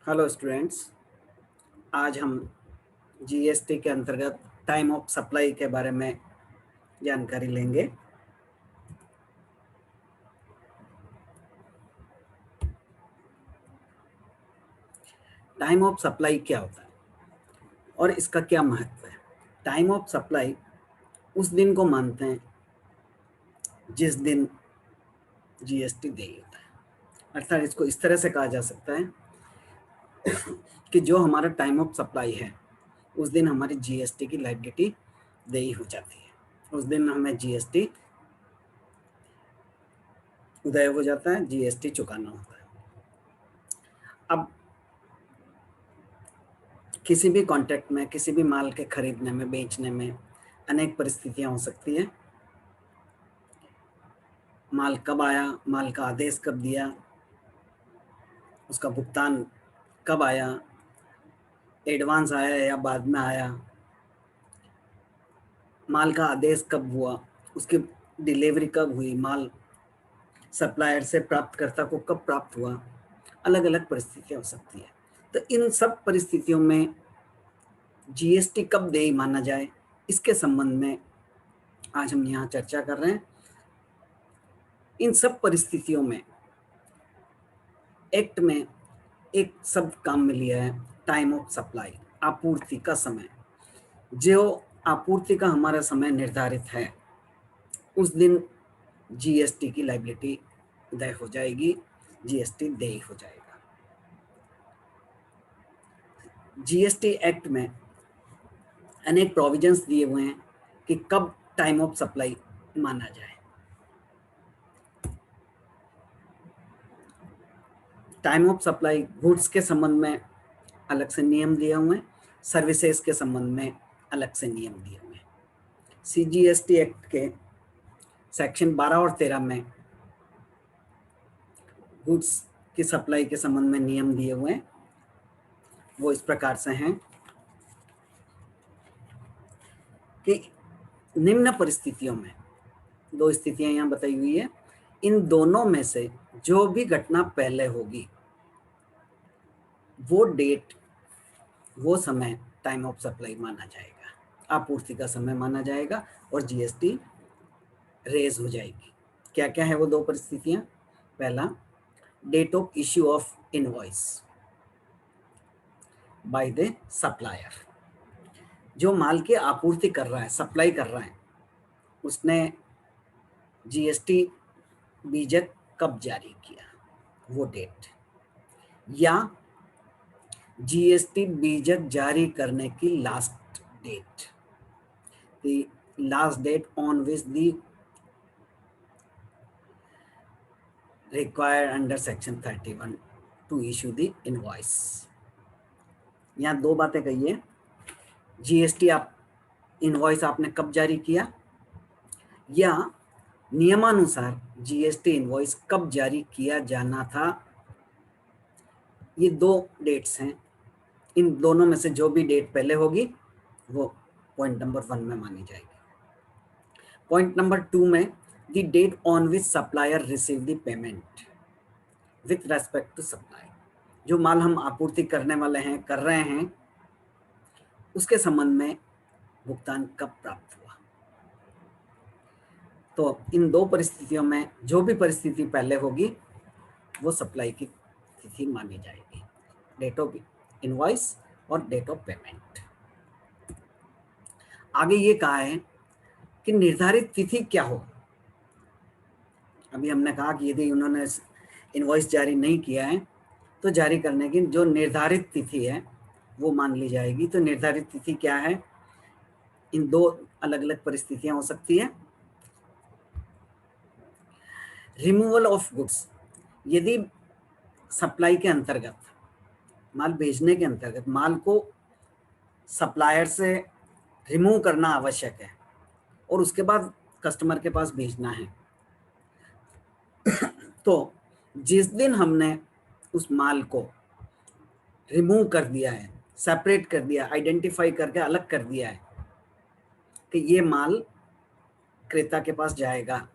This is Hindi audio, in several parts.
Hello students. आज हम जीएसटी के अंतर्गत टाइम ऑफ सप्लाई के बारे में जानकारी लेंगे। टाइम ऑफ सप्लाई क्या होता है और इसका क्या महत्व है? टाइम ऑफ सप्लाई उस दिन को मानते हैं जिस दिन जीएसटी देय होता है। अर्थात इसको इस तरह से कहा जा सकता है कि जो हमारा टाइम ऑफ सप्लाई है उस दिन हमारी जीएसटी की लायबिलिटी देय हो जाती है। उस दिन हमें जीएसटी उदय हो जाता है, जीएसटी चुकाना होता है। अब किसी भी कॉन्ट्रैक्ट में, किसी भी माल के खरीदने में, बेचने में अनेक परिस्थितियां हो सकती है। माल कब आया, माल का आदेश कब दिया, उसका भुगतान कब आया, एडवांस आया या बाद में आया, माल का आदेश कब हुआ, उसकी डिलीवरी कब हुई, माल सप्लायर से प्राप्तकर्ता को कब प्राप्त हुआ। अलग अलग परिस्थितियां हो सकती है। तो इन सब परिस्थितियों में जीएसटी कब देय माना जाए, इसके संबंध में आज हम यहाँ चर्चा कर रहे हैं। इन सब परिस्थितियों में एक्ट में एक शब्द काम में लिया है, टाइम ऑफ सप्लाई, आपूर्ति का समय। जो आपूर्ति का हमारा समय निर्धारित है उस दिन जीएसटी की लायबिलिटी उदय हो जाएगी, जीएसटी देय हो जाएगा। जीएसटी एक्ट में अनेक प्रोविजंस दिए हुए हैं कि कब टाइम ऑफ सप्लाई माना जाए। टाइम ऑफ सप्लाई गुड्स के संबंध में अलग से नियम दिए हुए हैं, सर्विसेज के संबंध में अलग से नियम दिए हुए हैं। सीजीएसटी एक्ट के सेक्शन 12 और 13 में गुड्स की सप्लाई के संबंध में नियम दिए हुए हैं। वो इस प्रकार से हैं कि निम्न परिस्थितियों में, दो स्थितियां यहाँ बताई हुई है, इन दोनों में से जो भी घटना पहले होगी वो डेट, वो समय टाइम ऑफ सप्लाई माना जाएगा, आपूर्ति का समय माना जाएगा और जीएसटी रेज हो जाएगी। क्या क्या है वो दो परिस्थितियां? पहला, date of issue of invoice by the supplier. जो माल की आपूर्ति कर रहा है, सप्लाई कर रहा है, उसने जीएसटी बीजक कब जारी किया, वो डेट, या जीएसटी बीजक जारी करने की last date, the last date on which the required under section 31 to issue the invoice। यहाँ दो बातें कही है, जीएसटी आप इनवॉइस आपने कब जारी किया, या नियमानुसार जीएसटी इनवॉइस कब जारी किया जाना था। ये दो डेट्स हैं। इन दोनों में से जो भी डेट पहले होगी वो पॉइंट नंबर 1 में मानी जाएगी। पॉइंट नंबर 2 में the date on which supplier receive the payment with respect to supply. जो माल हम आपूर्ति करने वाले हैं, कर रहे हैं, उसके संबंध में भुगतान कब प्राप्त हुआ। तो इन दो परिस्थितियों में जो भी परिस्थिति पहले होगी वो सप्लाई की तिथि मानी जाएगी, डेट ऑफ इनवॉइस और डेट ऑफ पेमेंट। आगे ये कहा है कि निर्धारित तिथि क्या हो। अभी हमने कहा कि यदि उन्होंने इनवॉइस जारी नहीं किया है तो जारी करने की जो निर्धारित तिथि है वो मान ली जाएगी। तो निर्धारित तिथि क्या है? इन दो अलग अलग परिस्थितियां हो सकती है। रिमूवल ऑफ गुड्स, यदि सप्लाई के अंतर्गत, माल भेजने के अंतर्गत माल को सप्लायर से रिमूव करना आवश्यक है और उसके बाद कस्टमर के पास भेजना है, तो जिस दिन हमने उस माल को रिमूव कर दिया है, सेपरेट कर दिया, आइडेंटिफाई करके अलग कर दिया है कि ये माल क्रेता के पास जाएगा,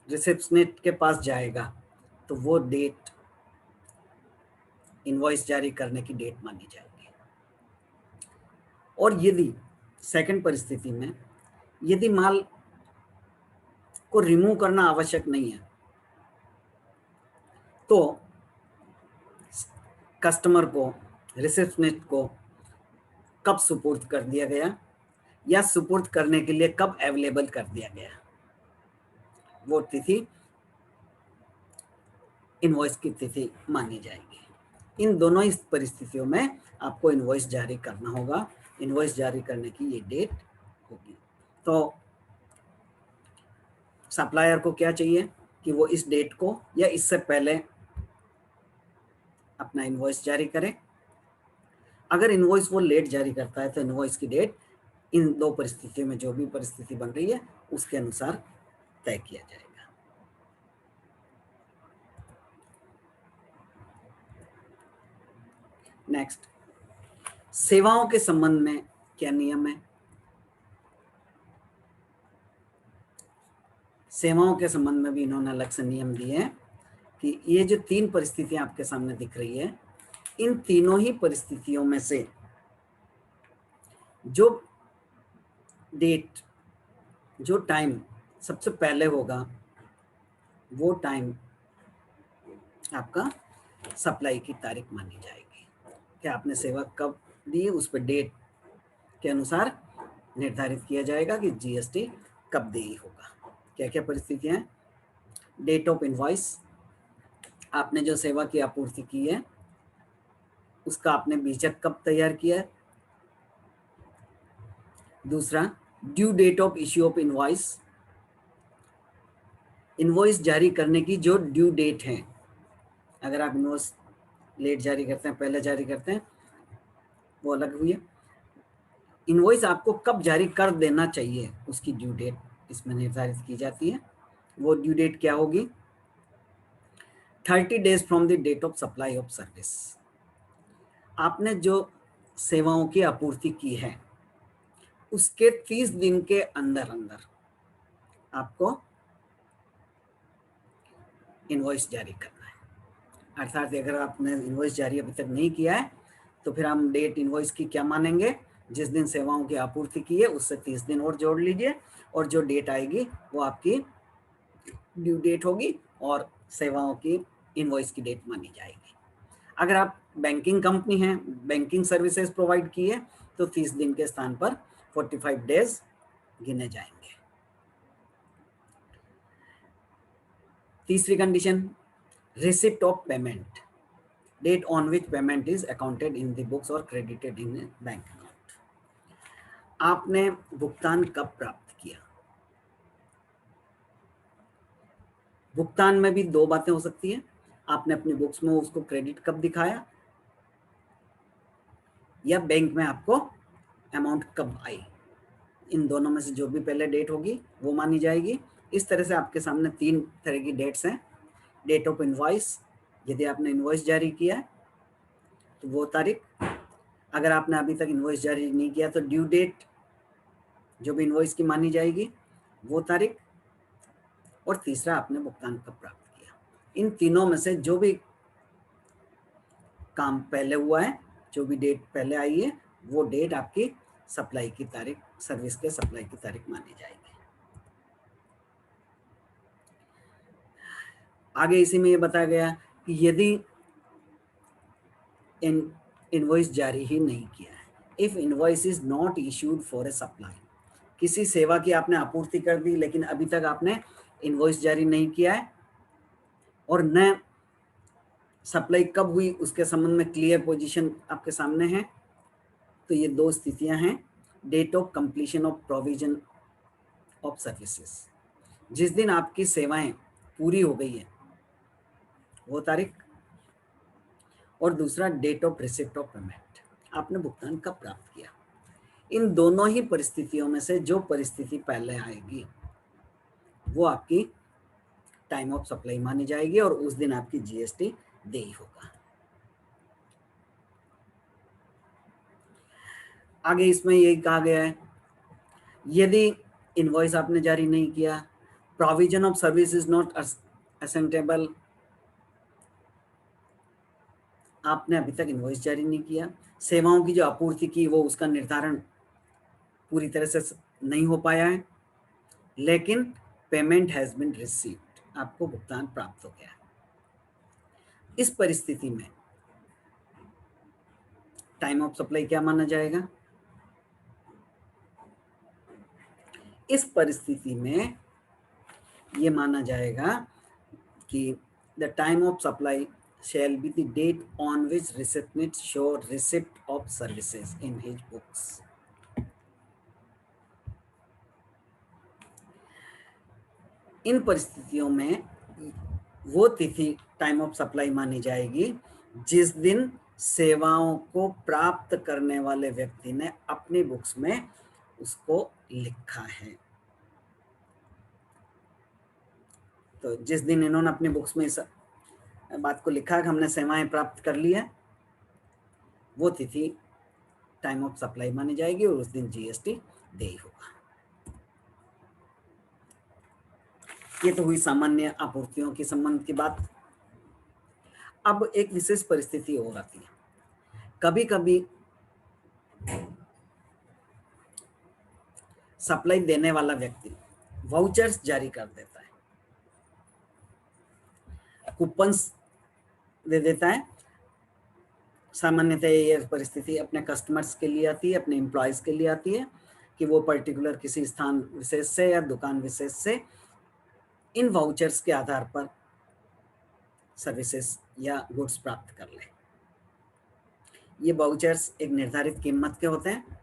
रिसेप्शनिस्ट के पास जाएगा, तो वो डेट इनवॉइस जारी करने की डेट मानी जाएगी। और यदि सेकंड परिस्थिति में यदि माल को रिमूव करना आवश्यक नहीं है तो कस्टमर को, रिसेप्शनिस्ट को कब सुपुर्द कर दिया गया या सुपुर्द करने के लिए कब अवेलेबल कर दिया गया, वो तिथि इनवॉइस की तिथि मानी जाएगी। इन दोनों ही परिस्थितियों में आपको इनवॉइस जारी करना होगा। इनवॉइस जारी करने की ये डेट होगी। तो सप्लायर को क्या चाहिए कि वो इस डेट को या इससे पहले अपना इनवॉइस जारी करे। अगर इनवॉइस वो लेट जारी करता है तो इनवॉइस की डेट इन दो परिस्थितियों में जो भी परिस्थिति बन रही है उसके अनुसार तय किया जाएगा। नेक्स्ट, सेवाओं के संबंध में क्या नियम है? सेवाओं के संबंध में भी इन्होंने अलग से नियम दिए हैं कि ये जो तीन परिस्थितियां आपके सामने दिख रही है, इन तीनों ही परिस्थितियों में से जो डेट, जो टाइम सबसे पहले होगा वो टाइम आपका सप्लाई की तारीख मानी जाएगी कि आपने सेवा कब दी, उस पर डेट के अनुसार निर्धारित किया जाएगा कि जीएसटी कब देय होगा। क्या क्या परिस्थितियां हैं? डेट ऑफ इनवॉइस, आपने जो सेवा की आपूर्ति की है उसका आपने बीजक कब तैयार किया है। दूसरा, due date of issue of invoice, invoice जारी करने की जो ड्यू डेट है, अगर आप इनवॉइस लेट जारी करते हैं, पहले जारी करते हैं, वो अलग हुई है। इनवॉइस आपको कब जारी कर देना चाहिए उसकी ड्यू डेट इसमें निर्धारित की जाती है। वो ड्यू डेट क्या होगी? 30 days from the date of supply of service. आपने जो सेवाओं की आपूर्ति की है उसके 30 दिन के अंदर अंदर आपको इनवॉइस जारी करना है। अर्थात अगर आपने इनवॉइस जारी अभी तक नहीं किया है तो फिर हम डेट इनवॉइस की क्या मानेंगे? जिस दिन सेवाओं की आपूर्ति की है उससे 30 दिन और जोड़ लीजिए और जो डेट आएगी वो आपकी ड्यू डेट होगी और सेवाओं की इनवॉइस की डेट मानी जाएगी। अगर आप बैंकिंग कंपनी है, बैंकिंग सर्विसेज प्रोवाइड की है तो 30 दिन के स्थान पर 45 डेज गिने जाएंगे। तीसरी condition, receipt of payment, date on which payment is accounted in the books और क्रेडिटेड इन बैंक अकाउंट। आपने भुगतान कब प्राप्त किया? भुगतान में भी दो बातें हो सकती हैं। आपने अपनी बुक्स में उसको क्रेडिट कब दिखाया या बैंक में आपको अमाउंट कब आई। इन दोनों में से जो भी पहले डेट होगी वो मानी जाएगी। इस तरह से आपके सामने तीन तरह की डेट्स हैं। डेट ऑफ इनवॉइस, यदि आपने इनवॉइस जारी किया है तो वो तारीख। अगर आपने अभी तक इनवॉइस जारी नहीं किया तो ड्यू डेट जो भी इनवॉइस की मानी जाएगी वो तारीख। और तीसरा, आपने भुगतान कब प्राप्त किया। इन तीनों में से जो भी काम पहले हुआ है, जो भी डेट पहले आई है, वो डेट आपकी सप्लाई की तारीख, सर्विस के सप्लाई की तारीख मानी जाएगी। आगे इसी में ये बताया गया कि यदि इनवॉइस जारी ही नहीं किया है, if invoice is not issued for a supply, किसी सेवा की आपने आपूर्ति कर दी लेकिन अभी तक आपने इनवॉइस जारी नहीं किया है और न सप्लाई कब हुई उसके संबंध में क्लियर पोजीशन आपके सामने है, तो ये दो स्थितियां हैं। Date of completion of provision of services, जिस दिन आपकी सेवाएं पूरी हो गई है वो तारीख। और दूसरा, date of receipt of payment, आपने भुगतान कब प्राप्त किया। इन दोनों ही परिस्थितियों में से जो परिस्थिति पहले आएगी वो आपकी टाइम ऑफ सप्लाई मानी जाएगी और उस दिन आपकी जीएसटी देय होगा। आगे इसमें यही कहा गया है, यदि इनवॉइस आपने जारी नहीं किया, provision of service is not acceptable, आपने अभी तक इनवॉइस जारी नहीं किया, सेवाओं की जो आपूर्ति की वो उसका निर्धारण पूरी तरह से नहीं हो पाया है, लेकिन पेमेंट हैज बीन रिसीव्ड, आपको भुगतान प्राप्त हो गया है। इस परिस्थिति में टाइम ऑफ सप्लाई क्या माना जाएगा? इस परिस्थिति में ये माना जाएगा कि the time of supply shall be the date on which receptionist show receipt of services in his books. इन परिस्थितियों में वो तिथि टाइम ऑफ सप्लाई मानी जाएगी जिस दिन सेवाओं को प्राप्त करने वाले व्यक्ति ने अपनी बुक्स में उसको लिखा है। तो जिस दिन इन्होंने अपनी बुक्स में इस बात को लिखा कि हमने सेवाएं प्राप्त कर ली है, वो तिथि टाइम ऑफ सप्लाई मानी जाएगी और उस दिन जीएसटी देय होगा। ये तो हुई सामान्य आपूर्तियों के संबंध की बात। अब एक विशेष परिस्थिति और आती है। कभी कभी सप्लाई देने वाला व्यक्ति वाउचर्स जारी कर देता है, कूपन्स दे देता है। सामान्यतः ये परिस्थिति अपने कस्टमर्स के लिए आती है, अपने एम्प्लॉयज के लिए आती है कि वो पर्टिकुलर किसी स्थान विशेष से या दुकान विशेष से इन वाउचर्स के आधार पर सर्विसेज या गुड्स प्राप्त कर ले। ये वाउचर्स एक निर्धारित कीमत के होते हैं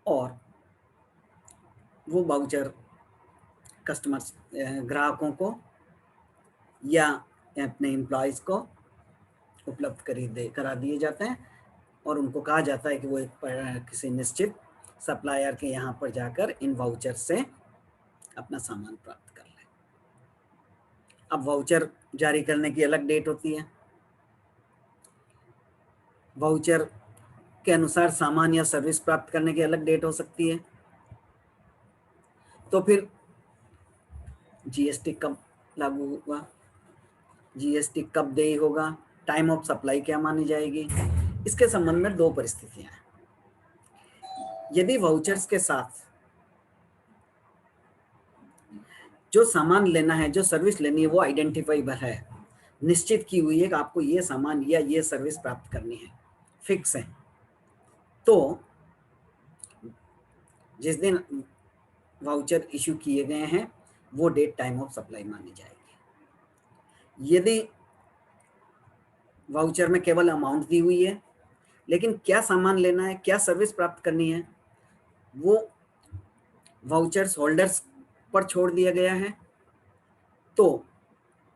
और वो वाउचर कस्टमर्स ग्राहकों को या अपने एम्प्लॉयज को उपलब्ध करा दिए जाते हैं और उनको कहा जाता है कि वो एक किसी निश्चित सप्लायर के यहाँ पर जाकर इन वाउचर से अपना सामान प्राप्त कर लें। अब वाउचर जारी करने की अलग डेट होती है, वाउचर के अनुसार सामान या सर्विस प्राप्त करने की अलग डेट हो सकती है। तो फिर जीएसटी कब लागू होगा, जीएसटी कब देय होगा, टाइम ऑफ सप्लाई क्या मानी जाएगी? इसके संबंध में दो परिस्थितियां हैं। यदि वाउचर्स के साथ जो सामान लेना है, जो सर्विस लेनी है, वो आइडेंटिफाइबल है, निश्चित की हुई है कि आपको ये सामान या ये सर्विस प्राप्त करनी है, फिक्स है, तो जिस दिन वाउचर इशू किए गए हैं वो डेट टाइम ऑफ सप्लाई मानी जाएगी। यदि वाउचर में केवल अमाउंट दी हुई है लेकिन क्या सामान लेना है, क्या सर्विस प्राप्त करनी है, वो वाउचर्स होल्डर्स पर छोड़ दिया गया है, तो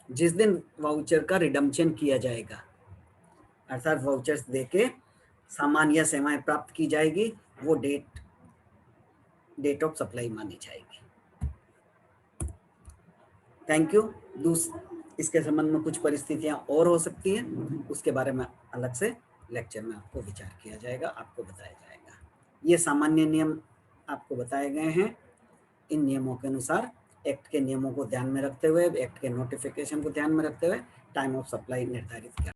जिस दिन वाउचर का रिडम्पशन किया जाएगा, अर्थात वाउचर्स देके सामान या सेवाएं प्राप्त की जाएगी, वो डेट ऑफ सप्लाई मानी जाएगी। Thank you. इसके संबंध में कुछ परिस्थितियां और हो सकती हैं, उसके बारे में अलग से लेक्चर में आपको विचार किया जाएगा, आपको बताया जाएगा। ये सामान्य नियम आपको बताए गए हैं। इन नियमों के अनुसार एक्ट के नियमों को ध्यान में रखते हुए, एक्ट के नोटिफिकेशन को ध्यान में रखते हुए टाइम ऑफ सप्लाई निर्धारित किया।